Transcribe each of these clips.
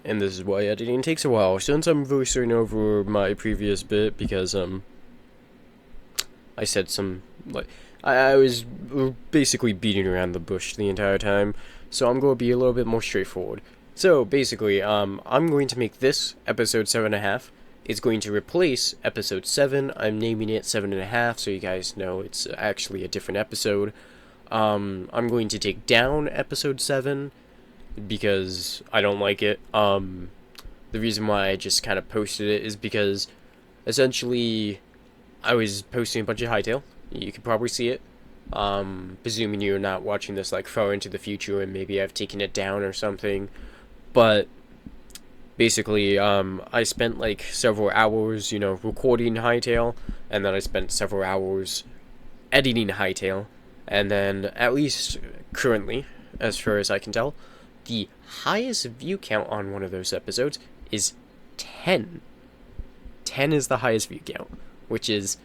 and this is why editing takes a while. Since I'm voicing over my previous bit because I said some like I was basically beating around the bush the entire time, so I'm going to be a little bit more straightforward. So basically, I'm going to make this episode 7.5. It's going to replace episode 7. I'm naming it 7.5 so you guys know it's actually a different episode. I'm going to take down episode 7 because I don't like it. The reason why I just kind of posted it is because essentially I was posting a bunch of hightail. You could probably see it. Presuming you're not watching this like far into the future and maybe I've taken it down or something. But basically, I spent like several hours, recording hightail, and then I spent several hours editing hightail, and then at least currently, as far as I can tell, the highest view count on one of those episodes is 10. 10 is the highest view count, which is,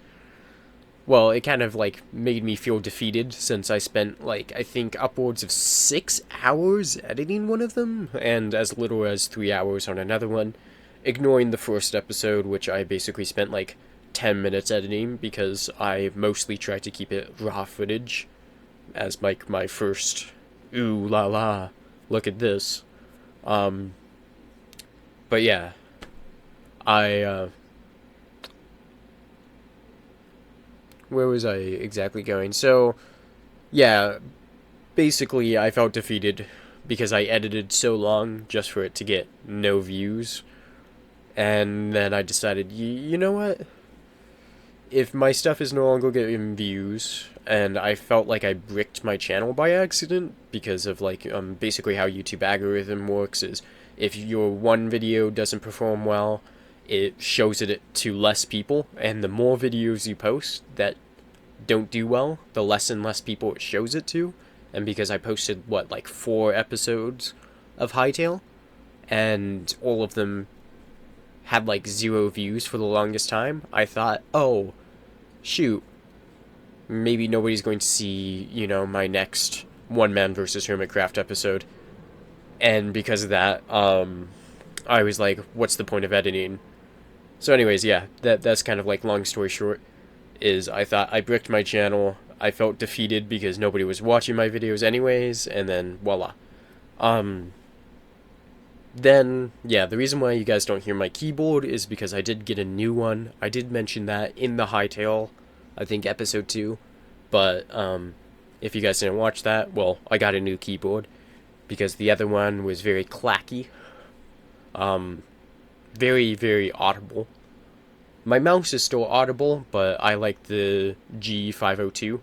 well, it kind of like made me feel defeated since I spent like I think upwards of 6 hours editing one of them and as little as 3 hours on another one, ignoring the first episode, which I basically spent like 10 minutes editing because I mostly tried to keep it raw footage as like my first ooh la la look at this. But yeah, I where was I exactly going? So, yeah, basically I felt defeated because I edited so long just for it to get no views. And then I decided, you know what? If my stuff is no longer getting views, and I felt like I bricked my channel by accident because of like basically how YouTube algorithm works is if your one video doesn't perform well, it shows it to less people, and the more videos you post that don't do well, the less and less people it shows it to. And because I posted like 4 episodes of Hightail, and all of them had like 0 views for the longest time, I thought, oh, shoot, maybe nobody's going to see, my next One Man versus Hermitcraft episode. And because of that, I was like, what's the point of editing? So anyways, yeah, that's kind of like long story short, is I thought I bricked my channel, I felt defeated because nobody was watching my videos anyways, and then voila. Then, yeah, the reason why you guys don't hear my keyboard is because I did get a new one. I did mention that in the Hightail, I think episode 2, but if you guys didn't watch that, well, I got a new keyboard because the other one was very clacky. Very, very audible. My mouse is still audible, but I like the G502,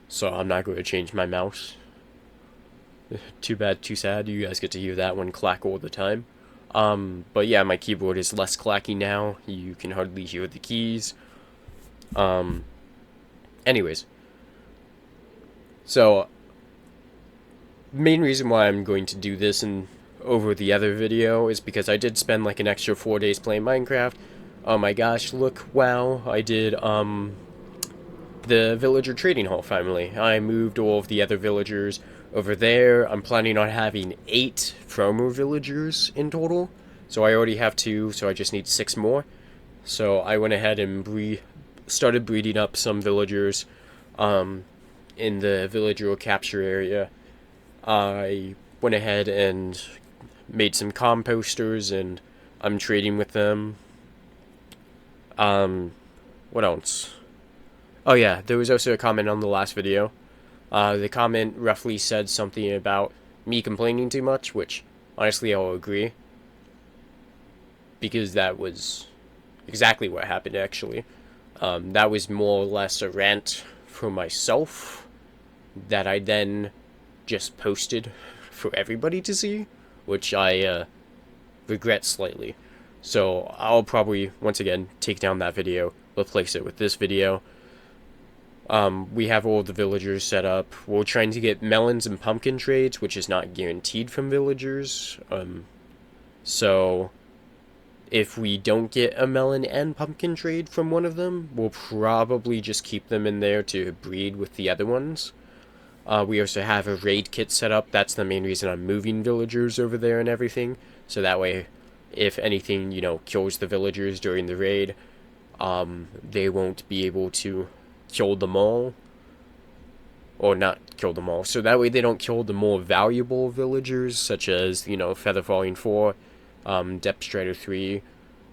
so I'm not going to change my mouse. Too bad, too sad. You guys get to hear that one clack all the time. But yeah, my keyboard is less clacky now. You can hardly hear the keys. Anyways. So, main reason why I'm going to do this and over the other video is because I did spend like an extra 4 days playing Minecraft. Oh my gosh, look, wow, I did, the villager trading hall finally. I moved all of the other villagers over there. I'm planning on having 8 promo villagers in total. So I already have 2, so I just need 6 more. So I went ahead and started breeding up some villagers in the villager capture area. I went ahead and made some composters, and I'm trading with them. What else? Oh yeah, there was also a comment on the last video. The comment roughly said something about me complaining too much, which, honestly, I'll agree. Because that was exactly what happened, actually. That was more or less a rant for myself that I then just posted for everybody to see, which I regret slightly. So I'll probably, once again, take down that video, replace it with this video. We have all the villagers set up. We're trying to get melons and pumpkin trades, which is not guaranteed from villagers. So if we don't get a melon and pumpkin trade from one of them, we'll probably just keep them in there to breed with the other ones. We also have a raid kit set up. That's the main reason I'm moving villagers over there and everything. So that way, if anything, kills the villagers during the raid, they won't be able to kill them all. Or not kill them all. So that way they don't kill the more valuable villagers, such as, Feather Falling 4, Depth Strider 3,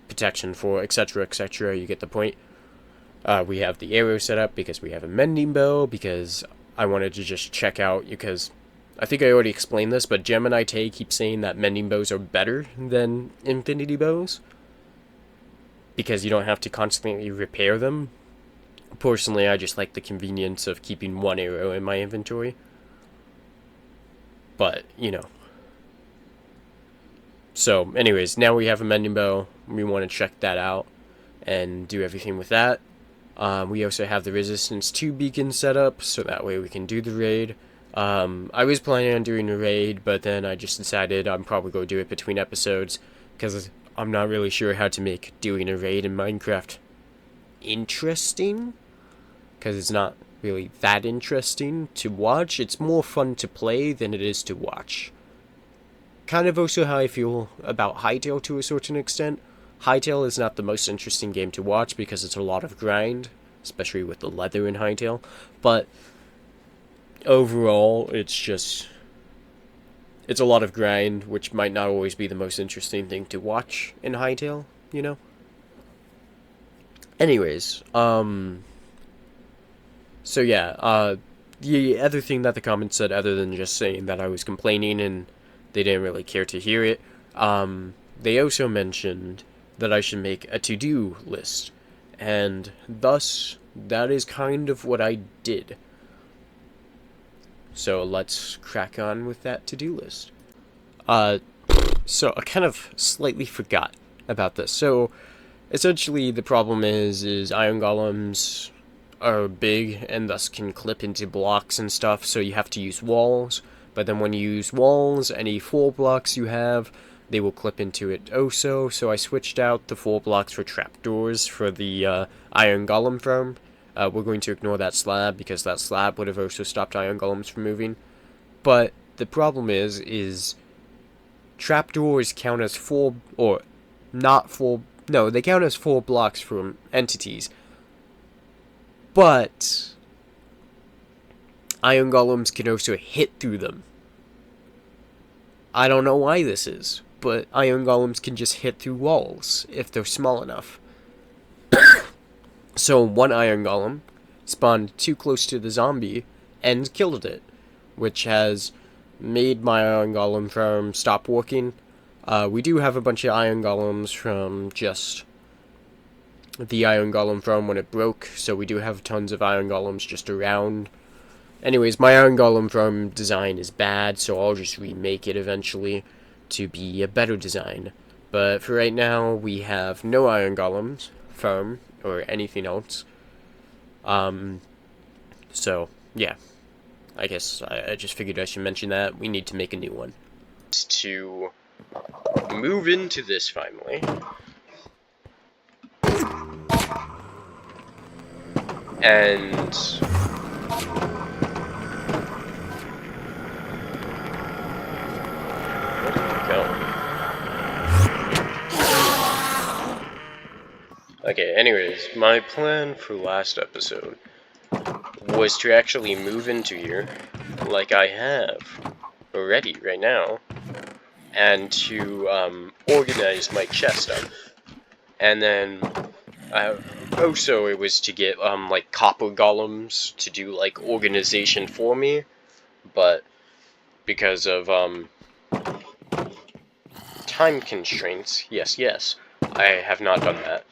Protection 4, etc., etc. You get the point. We have the arrow set up because we have a mending bow, because I wanted to just check out, because I think I already explained this, but Gemini Tay keeps saying that mending bows are better than infinity bows, because you don't have to constantly repair them. Personally, I just like the convenience of keeping one arrow in my inventory. But, So, anyways, now we have a mending bow. We want to check that out and do everything with that. We also have the Resistance 2 beacon set up, so that way we can do the raid. I was planning on doing a raid, but then I just decided I'm probably going to do it between episodes, because I'm not really sure how to make doing a raid in Minecraft interesting, because it's not really that interesting to watch. It's more fun to play than it is to watch. Kind of also how I feel about Hytale to a certain extent. Hytale is not the most interesting game to watch because it's a lot of grind, especially with the leather in Hytale, but overall it's a lot of grind, which might not always be the most interesting thing to watch in Hytale, Anyways, so yeah, the other thing that the comments said, other than just saying that I was complaining and they didn't really care to hear it, they also mentioned that I should make a to-do list, and thus, that is kind of what I did. So let's crack on with that to-do list. So I kind of slightly forgot about this. So, essentially, the problem is iron golems are big and thus can clip into blocks and stuff, so you have to use walls. But then when you use walls, any 4 blocks you have, they will clip into it also. So I switched out the 4 blocks for trapdoors for the iron golem farm. We're going to ignore that slab because that slab would have also stopped iron golems from moving. But the problem is trapdoors count as 4, or not 4, no, they count as 4 blocks from entities. But iron golems can also hit through them. I don't know why this is, but iron golems can just hit through walls if they're small enough. So one iron golem spawned too close to the zombie and killed it, which has made my iron golem farm stop working. We do have a bunch of iron golems from just the iron golem farm when it broke, so we do have tons of iron golems just around. Anyways, my iron golem farm design is bad, so I'll just remake it eventually to be a better design. But for right now, we have no iron golems farm or anything else. So yeah, I guess I just figured I should mention that we need to make a new one to move into this finally. And where did it go? Okay, anyways, my plan for last episode was to actually move into here, like I have already right now, and to organize my chest up. And then also it was to get like copper golems to do like organization for me, but because of time constraints, yes, I have not done that.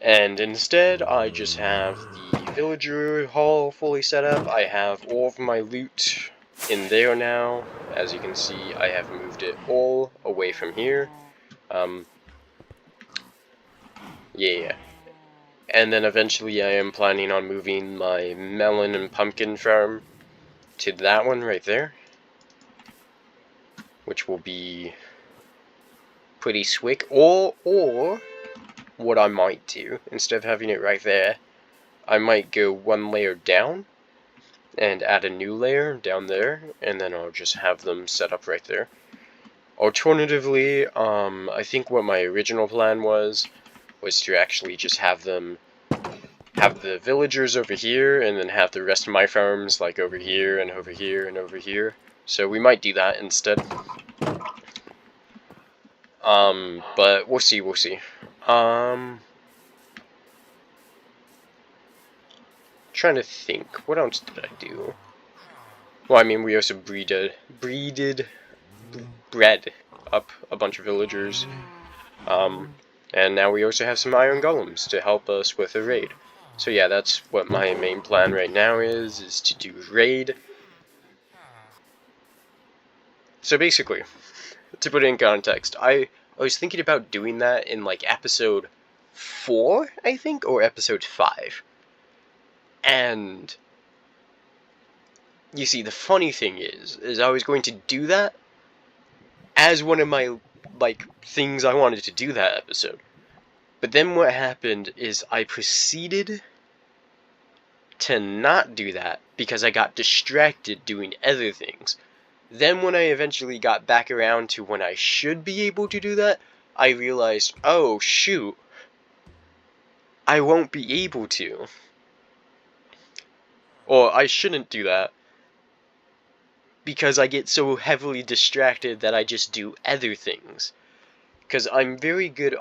And instead, I just have the villager hall fully set up. I have all of my loot in there now. As you can see, I have moved it all away from here. Yeah. And then eventually I am planning on moving my melon and pumpkin farm to that one right there, which will be pretty slick. Or what I might do, instead of having it right there, I might go one layer down and add a new layer down there, and then I'll just have them set up right there. Alternatively, I think what my original plan was to actually just have the villagers over here, and then have the rest of my farms like over here and over here and over here. So we might do that instead. But we'll see, we'll see. Trying to think, what else did I do? Well, I mean, we also bred up a bunch of villagers. And now we also have some iron golems to help us with a raid. So yeah, that's what my main plan right now is to do raid. So basically, to put it in context, I was thinking about doing that in like episode 4, I think, or episode 5. And you see, the funny thing is I was going to do that as one of my like things I wanted to do that episode. But then what happened is I proceeded to not do that because I got distracted doing other things. Then when I eventually got back around to when I should be able to do that, I realized, oh shoot, I won't be able to. Or I shouldn't do that because I get so heavily distracted that I just do other things. Because I'm very good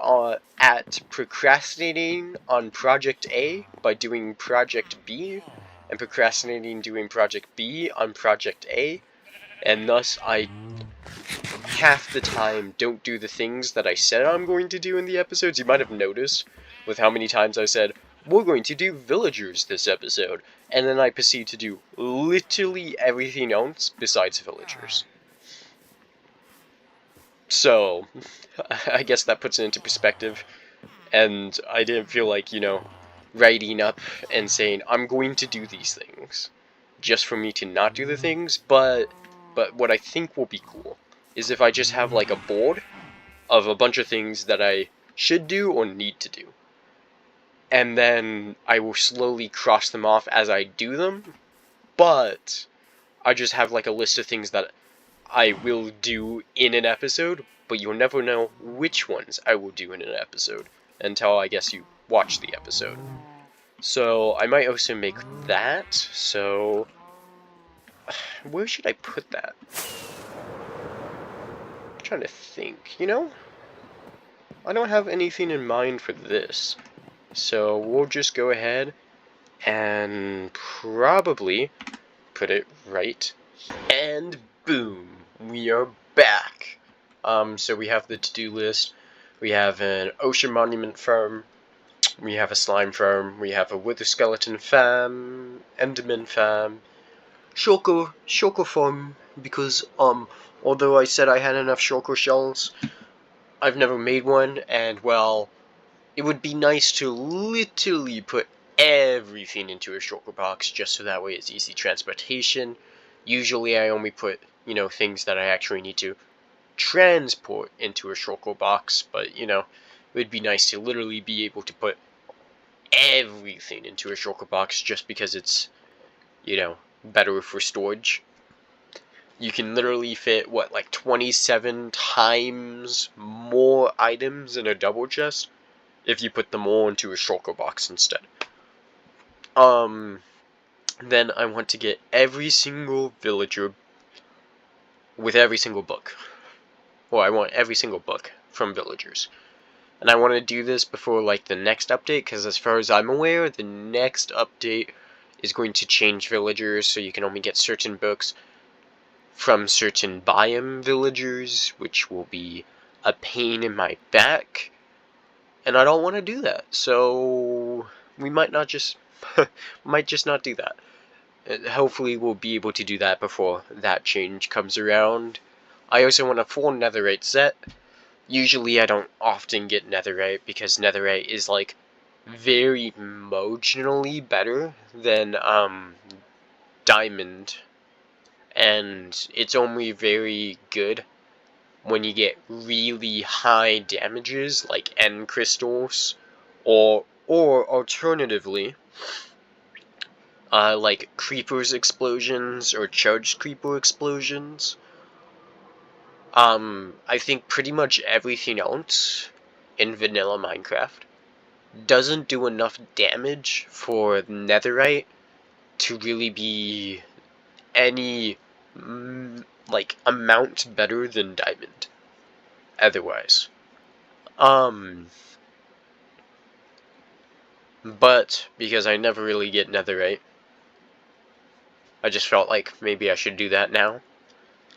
at procrastinating on Project A by doing Project B, and procrastinating doing Project B on Project A, and thus I half the time don't do the things that I said I'm going to do in the episodes. You might have noticed with how many times I said, we're going to do villagers this episode, and then I proceed to do literally everything else besides villagers. So, I guess that puts it into perspective, and I didn't feel like, writing up and saying, I'm going to do these things, just for me to not do the things, but what I think will be cool is if I just have like a board of a bunch of things that I should do or need to do. And then I will slowly cross them off as I do them, but I just have like a list of things that I will do in an episode, but you'll never know which ones I will do in an episode until I guess you watch the episode. So I might also make that, so where should I put that? I'm trying to think, I don't have anything in mind for this. So we'll just go ahead and probably put it right. And boom, we are back. So we have the to-do list. We have an ocean monument farm. We have a slime farm. We have a wither skeleton farm. Enderman farm. Shulker farm. Because although I said I had enough shulker shells, I've never made one, and well, it would be nice to literally put everything into a shulker box just so that way it's easy transportation. Usually I only put, things that I actually need to transport into a shulker box, but, it would be nice to literally be able to put everything into a shulker box just because it's, better for storage. You can literally fit, like 27 times more items in a double chest if you put them all into a shulker box instead. Then I want to get every single villager with every single book. Well, I want every single book from villagers. And I want to do this before, like, the next update, because as far as I'm aware, the next update is going to change villagers, so you can only get certain books from certain biome villagers, which will be a pain in my back. And I don't want to do that, so we might not just might just not do that. Hopefully we'll be able to do that before that change comes around. I also want a full netherite set. Usually I don't often get netherite because netherite is like very marginally better than diamond, and it's only very good when you get really high damages like end crystals, or alternatively like creepers explosions or charged creeper explosions. I think pretty much everything else in vanilla Minecraft doesn't do enough damage for netherite to really be any like amount better than diamond otherwise. But because I never really get netherite, I just felt like maybe I should do that now.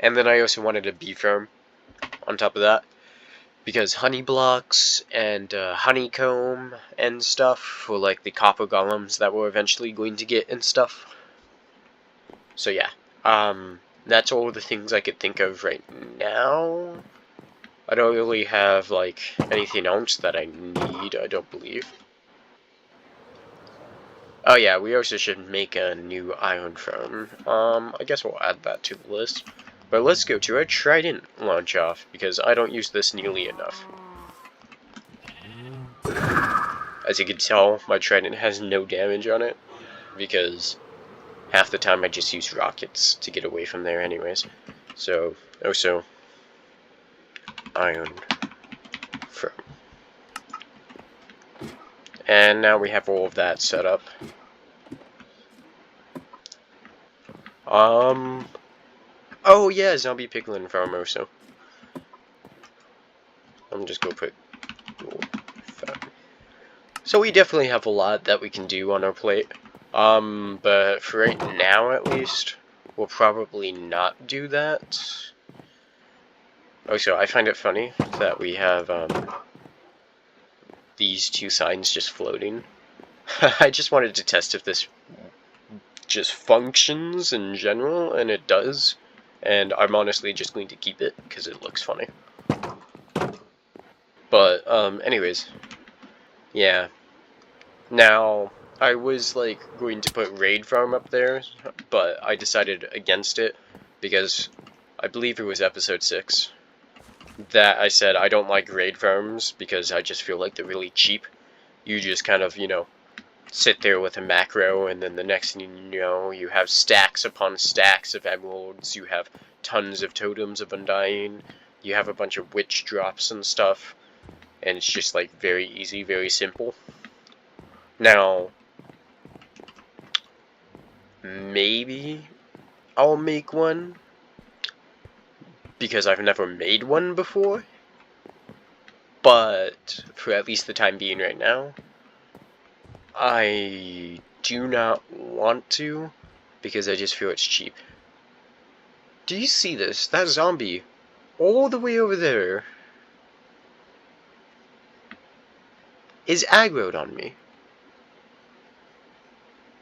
And then I also wanted a bee farm on top of that, because honey blocks and honeycomb and stuff for like the copper golems that we're eventually going to get and stuff. So yeah, that's all the things I could think of right now. I don't really have like anything else that I need, I don't believe. Oh yeah, we also should make a new iron farm. I guess we'll add that to the list. But let's go to a trident launch off, because I don't use this nearly enough. As you can tell, my trident has no damage on it, because half the time I just use rockets to get away from there anyways. So, also, iron farm. And now we have all of that set up. Oh yeah, zombie piglin farm also. I'm just gonna put so we definitely have a lot that we can do on our plate. But for right now at least, we'll probably not do that. Also, I find it funny that we have these two signs just floating. I just wanted to test if this just functions in general, and it does. And I'm honestly just going to keep it because it looks funny. But anyways, yeah. Now I was like going to put raid farm up there, but I decided against it because I believe it was episode 6 that I said I don't like raid farms because I just feel like they're really cheap. You just kind of, you know, sit there with a macro, and then the next thing you know, you have stacks upon stacks of emeralds, you have tons of totems of undying, you have a bunch of witch drops and stuff, and it's just like very easy, very simple. Now, maybe I'll make one, because I've never made one before, but for at least the time being right now, I do not want to, because I just feel it's cheap. Do you see this? That zombie, all the way over there, is aggroed on me.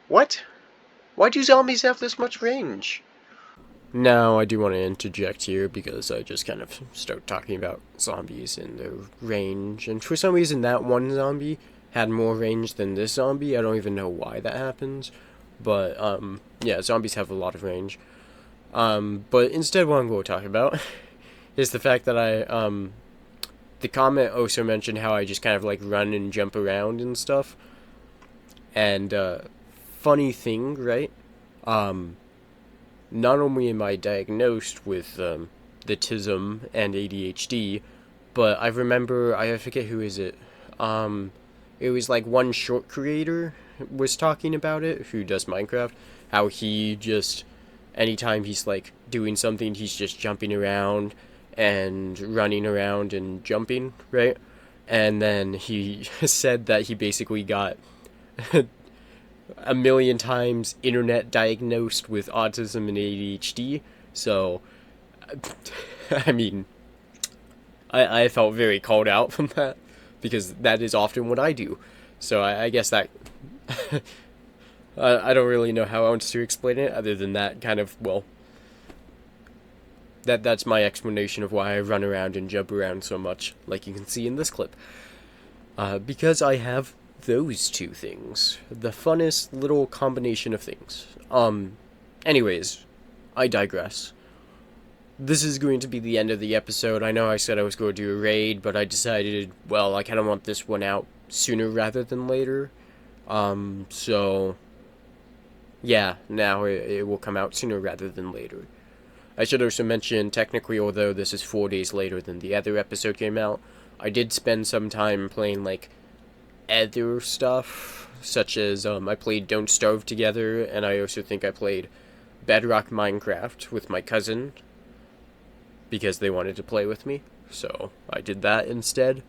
What? Why do zombies have this much range? Now, I do want to interject here because I just kind of start talking about zombies and their range, and for some reason that one zombie had more range than this zombie. I don't even know why that happens, but yeah, zombies have a lot of range. But instead what I'm going to talk about is the fact that the comment also mentioned how I just kind of like run and jump around and stuff. And funny thing, right? Not only am I diagnosed with the autism and ADHD, but I remember, I forget who is it. It was like one short creator was talking about it, who does Minecraft, how he just, anytime he's like doing something, he's just jumping around and running around and jumping, right? And then he said that he basically got a million times internet diagnosed with autism and ADHD. So, I mean, I felt very called out from that, because that is often what I do. So I guess that I don't really know how else to explain it other than that kind of, well, that's my explanation of why I run around and jump around so much, like you can see in this clip. Because I have those two things. The funnest little combination of things. Anyways, I digress. This is going to be the end of the episode. I know I said I was going to do a raid, but I decided, well, I kind of want this one out sooner rather than later. So, Yeah, now it will come out sooner rather than later. I should also mention, technically, although this is 4 days later than the other episode came out, I did spend some time playing, like, other stuff, such as, I played Don't Starve together, and I also think I played Bedrock Minecraft with my cousin, because they wanted to play with me, so I did that instead.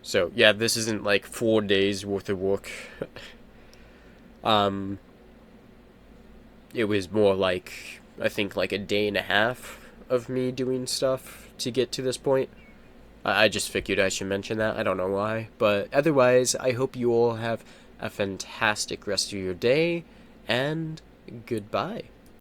So, yeah, this isn't, like, 4 days worth of work. um, it was more like, I think, like a day and a half of me doing stuff to get to this point. I just figured I should mention that. I don't know why. But otherwise, I hope you all have a fantastic rest of your day, and goodbye.